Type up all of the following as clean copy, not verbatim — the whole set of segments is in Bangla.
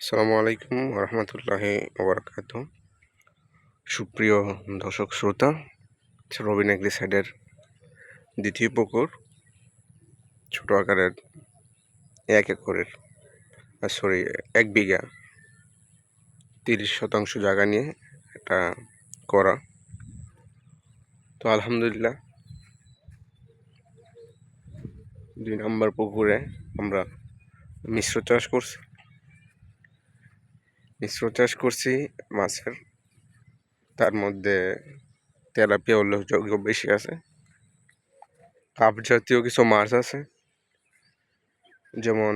আসসালামু আলাইকুম রহমতুল্লাহি ওবরাকাতুহু। সুপ্রিয় দর্শক শ্রোতা, রবিন এগ্রিসাইডের দ্বিতীয় পুকুর ছোট আকারের 1 একরের 1 বিঘা 30 শতাংশ জায়গা নিয়ে এটা করা। তো আলহামদুলিল্লাহ 2 নম্বর পুকুরে আমরা মিশ্র চাষ করছি মাছের। তার মধ্যে তেলাপিয়া উল্লেখযোগ্য বেশি আছে। কাপ জাতীয় কিছু মাছ আছে, যেমন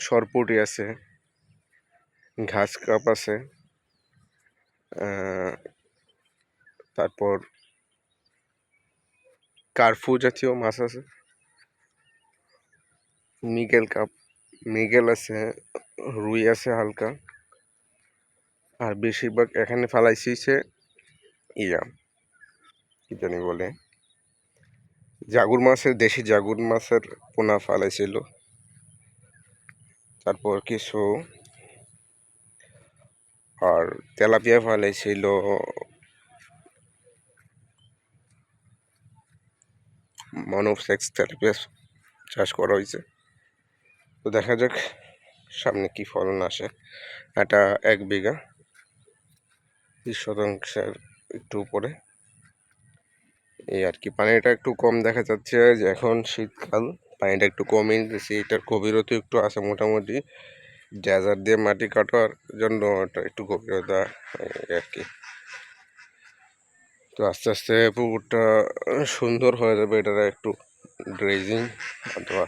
সরপুঁটি আছে, ঘাস কাপ আছে, তারপর কার্ফু জাতীয় মাছ আছে, মৃগেল আছে, রুই আছে হালকা। আর বেশিরভাগ এখানে ফালাইছি কি জানি বলে, দেশি জাগুর মাছের পোনা ফালাইছিল। তারপর কিছু আর তেলাপিয়া ফালাইছিল, মনোসেক্স তেলাপিয়া চাষ করা হয়েছে। তো দেখা যাক সামনে কি ফলন আসে। এটা 1 বিঘা 30 শতাংশের একটু উপরে। এই আর কি, পানিটা একটু কম দেখা যাচ্ছে, যে এখন শীতকাল, পানিটা একটু কমই দিয়েছি। এটার গভীরতা একটু আছে মোটামুটি, ড্রেজার দিয়ে মাটি কাটার জন্য এটা একটু গভীরতা আর কি। তো আস্তে আস্তে পুকুরটা সুন্দর হয়ে যাবে। এটার একটু ড্রেজিং অথবা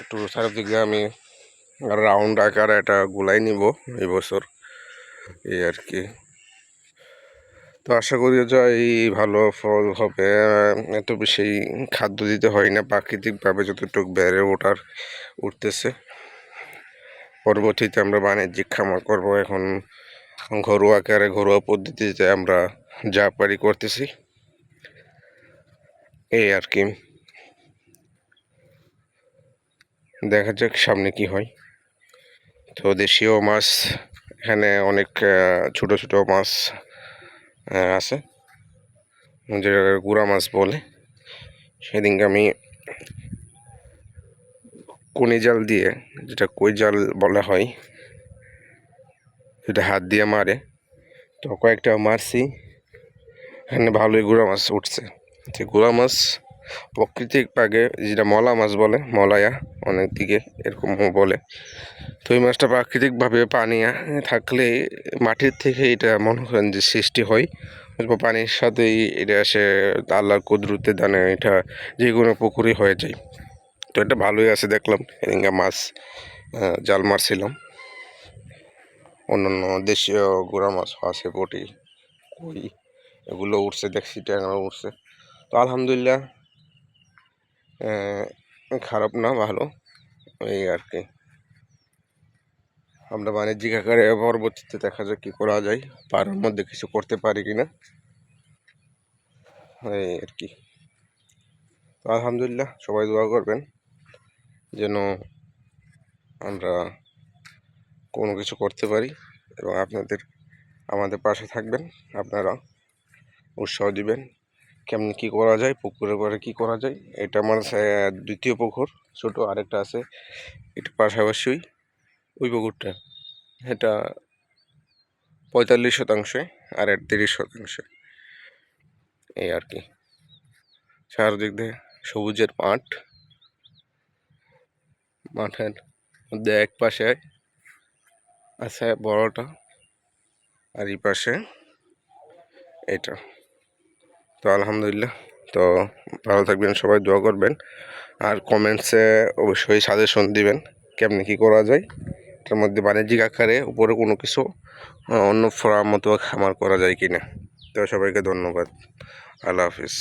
একটু চারিদিকে আমি রাউন্ড আকারে এটা গুলাই নিব এই বছর, এই আর কি। তো আশা করি যে এই ভালো ফল হবে। এত বেশি খাদ্য দিতে হয় না, প্রাকৃতিকভাবে যতটুকু বেড়ে উঠতেছে। পরবর্তীতে আমরা বাণিজ্যিক খামার করব। এখন ঘরোয়া পদ্ধতিতে আমরা যা পারি করতেছি, এই আর কি। দেখা যাক সামনে কি হয়। তো দেশীয় মাছ এখানে অনেক ছোট ছোট মাছ আছে, যেটা গুড়া মাছ বলে। সেদিনকে আমি কোনি জাল দিয়ে, যেটা কই জাল বলা হয়, সেটা হাত দিয়ে মারে। তো কয়েকটা মারছি, এখানে ভালোই গুড়া মাছ উঠছে। যে গুড়া মাছ প্রাকৃতিকভাবে, যেটা মলা মাছ বলে, মলায়া অনেক দিকে এরকম বলে। তো এই মাছটা প্রাকৃতিকভাবে পানি থাকলে মাটির থেকে এটা মনে করেন যে সৃষ্টি হয়, পানির সাথেই এটা এসে আল্লাহর কুদরতে দানে এটা যে কোনো পুকুরে হয়ে যায়। তো এটা ভালোই আছে, দেখলাম এদিনকে মাছ জাল মারছিলাম। অন্যান্য দেশীয় গুড়া মাছ আছে, পুঁটি, কই, এগুলো উঠছে, দেখছি ট্যাংরা উঠছে। তো আলহামদুলিল্লাহ খারাপ না, ভালো, এই আর কি। আমরা বাণিজ্যিক আকারে পরবর্তীতে দেখা যাক কী করা যায়, পাড়ার মধ্যে কিছু করতে পারি কিনা, এই আর কি। তো আলহামদুলিল্লাহ সবাই দোয়া করবেন যেন আমরা কোনো কিছু করতে পারি, এবং আমাদের পাশে থাকবেন। আপনারা উৎসাহ দিবেন কেমন কী করা যায়, পুকুরের পরে কী করা যায়। এটা আমার দ্বিতীয় পুকুর, ছোট আরেকটা আছে একটু পাশাপাশি। ওই পুকুরটা এটা 45 শতাংশে, আর 30 শতাংশে, এই আর কি। চারদিক দিয়ে সবুজের মাঠের মধ্যে এক পাশে আছে বড়টা, আর এই পাশে এটা। তো আলহামদুলিল্লাহ, তো ভালো থাকবেন, সবাই দোয়া করবেন, আর কমেন্টসে অবশ্যই সাজেশন দিবেন কেমনি কী করা যায়। এটার মধ্যে বাণিজ্যিক আকারে উপরে কোনো কিছু অন্য ফার্ম মতো খামার করা যায় কিনা। তো সবাইকে ধন্যবাদ, আল্লাহ হাফিজ।